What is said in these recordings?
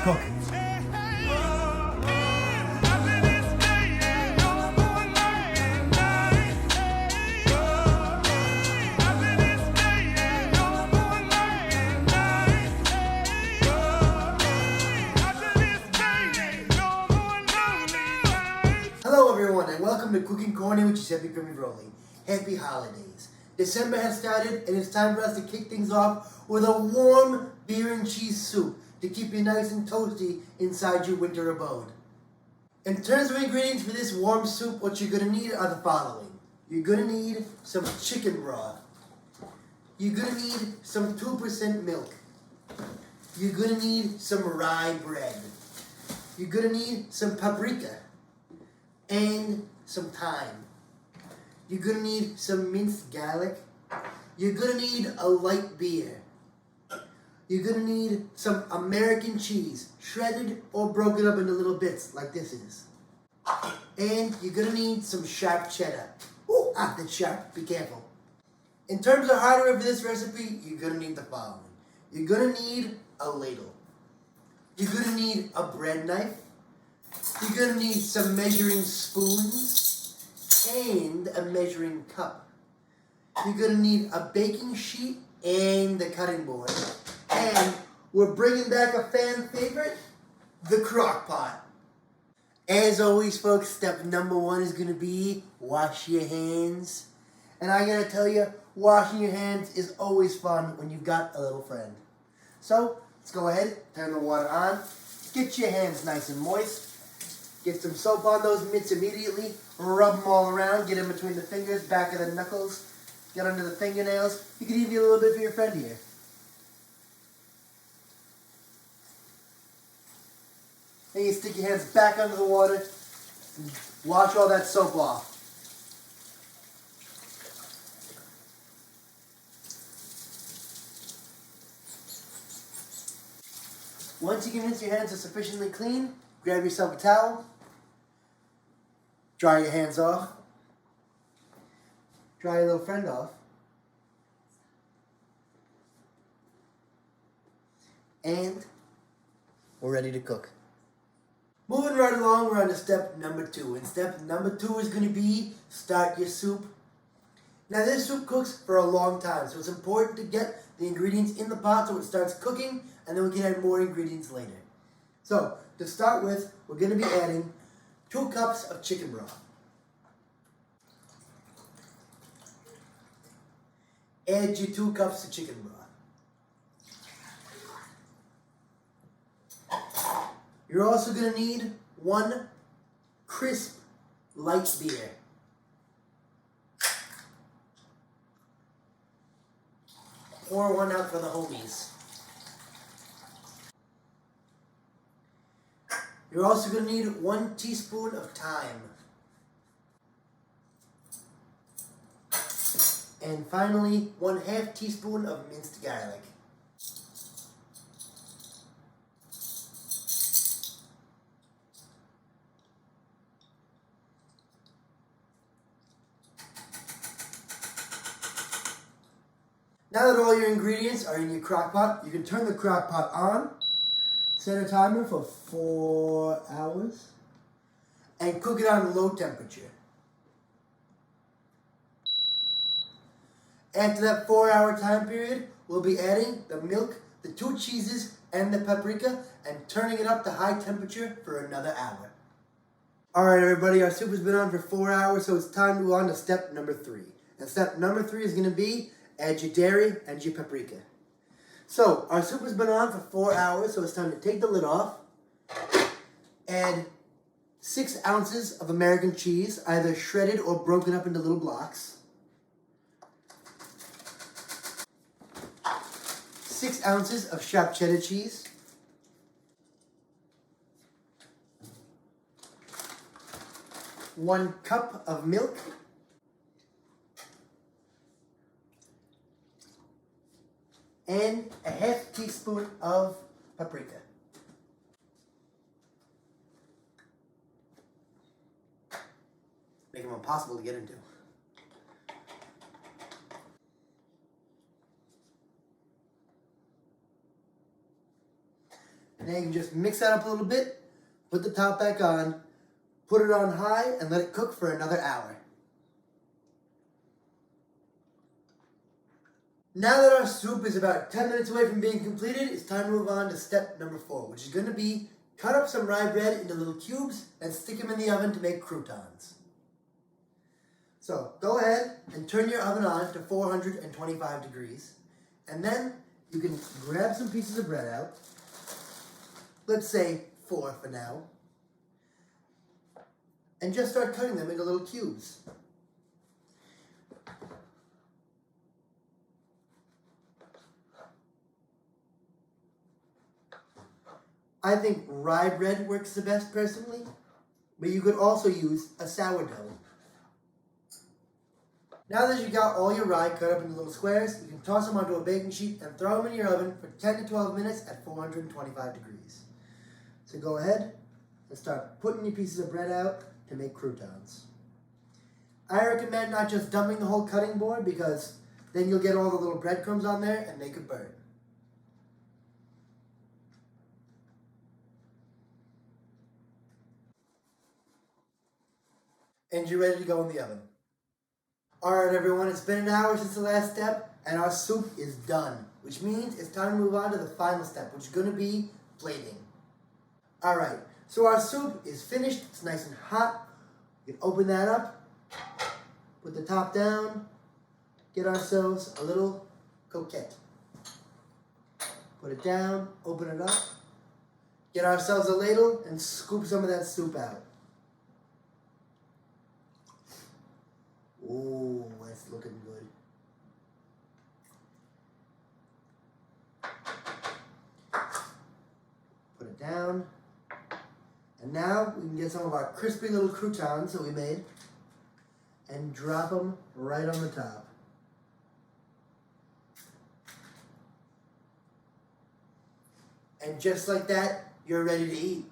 cook. Hello everyone and welcome to Cooking Corner with Giuseppe CrimiVaroli. Happy holidays. December has started and it's time for us to kick things off with a warm beer and cheese soup to keep you nice and toasty inside your winter abode. In terms of ingredients for this warm soup, what you're going to need are the following. You're going to need some chicken broth. You're going to need some 2% milk. You're going to need some rye bread. You're going to need some paprika and some thyme. You're going to need some minced garlic. You're going to need a light beer. You're going to need some American cheese, shredded or broken up into little bits like this is. And you're going to need some sharp cheddar. Ooh, that's sharp, be careful. In terms of hardware for this recipe, you're going to need the following. You're going to need a ladle. You're going to need a bread knife. You're going to need some measuring spoons and a measuring cup. You're going to need a baking sheet and a cutting board. And we're bringing back a fan favorite, the crock pot. As always, folks, step number 1 is going to be wash your hands. And I got to tell you, washing your hands is always fun when you've got a little friend. So, let's go ahead, turn the water on, get your hands nice and moist. Get some soap on those mitts immediately, rub them all around, get in between the fingers, back of the knuckles, get under the fingernails. You can even get a little bit for your friend here. Then you stick your hands back under the water, and wash all that soap off. Once you convince your hands are sufficiently clean, grab yourself a towel, dry your hands off, dry your little friend off, and we're ready to cook. Moving right along, we're on to step number 2. And step number 2 is going to be start your soup. Now this soup cooks for a long time, so it's important to get the ingredients in the pot so it starts cooking, and then we can add more ingredients later. So, to start with, we're going to be adding 2 cups of chicken broth. Add your 2 cups of chicken broth. You're also going to need 1 crisp light beer. Pour one out for the homies. You're also going to need 1 teaspoon of thyme. And finally, 1/2 teaspoon of minced garlic. Now that all your ingredients are in your crock pot, you can turn the crock pot on, set a timer for 4 hours, and cook it on low temperature. After that 4-hour time period, we'll be adding the milk, the 2 cheeses, and the paprika, and turning it up to high temperature for another hour. Alright everybody, our soup has been on for 4 hours, so it's time to go on to step number 3. And step number 3 is going to be add your dairy and your paprika. So, our soup has been on for 4 hours, so it's time to take the lid off. Add 6 ounces of American cheese, either shredded or broken up into little blocks. 6 ounces of sharp cheddar cheese. 1 cup of milk. And a 1/2 teaspoon of paprika. Make them impossible to get into. Now you can just mix that up a little bit, put the top back on, put it on high, and let it cook for another hour. Now that our soup is about 10 minutes away from being completed, it's time to move on to step number 4, which is going to be cut up some rye bread into little cubes and stick them in the oven to make croutons. So go ahead and turn your oven on to 425 degrees, and then you can grab some pieces of bread out. Let's say 4 for now. And just start cutting them into little cubes. I think rye bread works the best personally, but you could also use a sourdough. Now that you got all your rye cut up into little squares, you can toss them onto a baking sheet and throw them in your oven for 10 to 12 minutes at 425 degrees. So go ahead and start putting your pieces of bread out to make croutons. I recommend not just dumping the whole cutting board, because then you'll get all the little breadcrumbs on there and they could burn. And you're ready to go in the oven. Alright everyone, it's been an hour since the last step, and our soup is done, which means it's time to move on to the final step, which is going to be plating. Alright, so our soup is finished, it's nice and hot. We can open that up, put the top down, get ourselves a little coquette. Put it down, open it up, get ourselves a ladle, and scoop some of that soup out. Ooh, that's looking good. Put it down. And now we can get some of our crispy little croutons that we made and drop them right on the top. And just like that, you're ready to eat.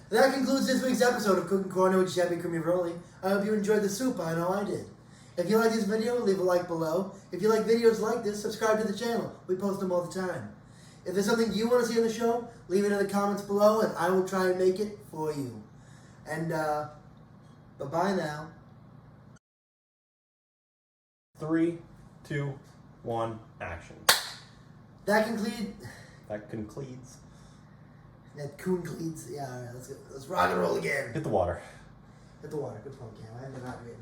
That concludes this week's episode of Cooking Corner with Giuseppe CrimiVaroli. I hope you enjoyed the soup. I know I did. If you like this video, leave a like below. If you like videos like this, subscribe to the channel. We post them all the time. If there's something you want to see on the show, leave it in the comments below and I will try and make it for you. And, bye-bye now. 3, 2, 1, action. That concludes... That concludes... Yeah, alright, let's go. Let's rock and roll again. Hit the water. Hit the water. Good point, Cam. I have it not written.